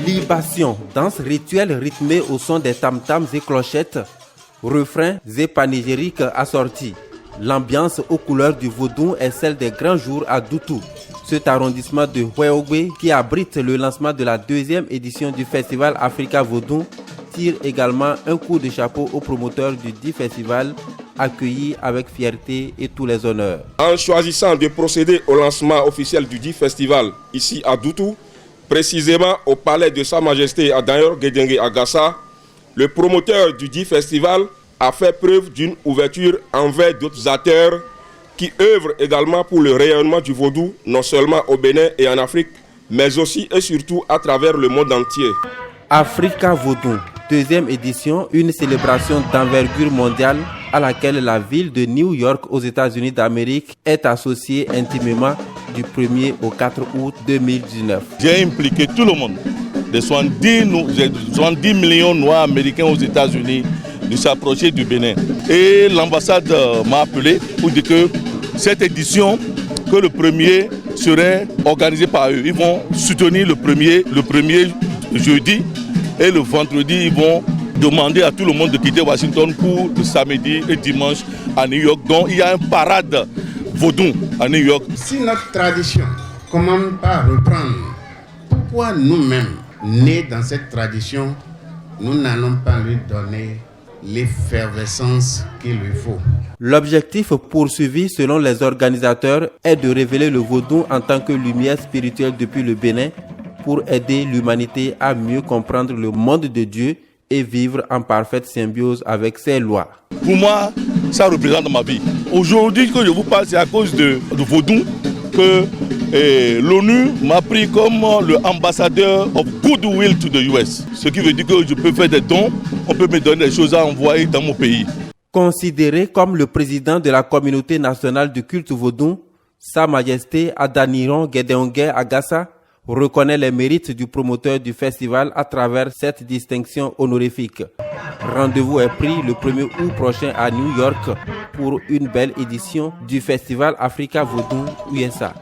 Libation, danse rituelle rythmée au son des tam-tams et clochettes, refrains et panégyriques assortis. L'ambiance aux couleurs du Vodou est celle des grands jours à Doutou. Cet arrondissement de Houéoué, qui abrite le lancement de la 2e édition du festival Africa Vodou, tire également un coup de chapeau aux promoteurs du dit festival, accueillis avec fierté et tous les honneurs. En choisissant de procéder au lancement officiel du dit festival ici à Doutou, précisément au palais de Sa Majesté à Dayor Guédengue à Gassa, le promoteur du dit festival a fait preuve d'une ouverture envers d'autres acteurs qui œuvrent également pour le rayonnement du vaudou, non seulement au Bénin et en Afrique, mais aussi et surtout à travers le monde entier. Africa Vodou, 2e édition, une célébration d'envergure mondiale à laquelle la ville de New York aux États-Unis d'Amérique est associée intimement du 1er au 4 août 2019. J'ai impliqué tout le monde, des 70 millions de Noirs américains aux États-Unis, de s'approcher du Bénin. Et l'ambassade m'a appelé pour dire que cette édition, que le premier serait organisé par eux. Ils vont soutenir le premier jeudi et le vendredi, ils vont demander à tout le monde de quitter Washington pour le samedi et dimanche à New York. Donc il y a un parade vaudou à New York. Si notre tradition commence par reprendre, pourquoi nous-mêmes, nés dans cette tradition, nous n'allons pas lui donner l'effervescence qu'il lui faut? L'objectif poursuivi selon les organisateurs est de révéler le vaudou en tant que lumière spirituelle depuis le Bénin pour aider l'humanité à mieux comprendre le monde de Dieu et vivre en parfaite symbiose avec ses lois. Pour moi, ça représente ma vie. Aujourd'hui que je vous parle, c'est à cause de vaudou que l'ONU m'a pris comme l'ambassadeur of goodwill to the US. Ce qui veut dire que je peux faire des dons, on peut me donner des choses à envoyer dans mon pays. Considéré comme le président de la communauté nationale du culte vaudou, Sa Majesté Adaniran Guédengue Agassa reconnaît les mérites du promoteur du festival à travers cette distinction honorifique. Rendez-vous est pris le 1er août prochain à New York pour une belle édition du festival Africa Vodou USA.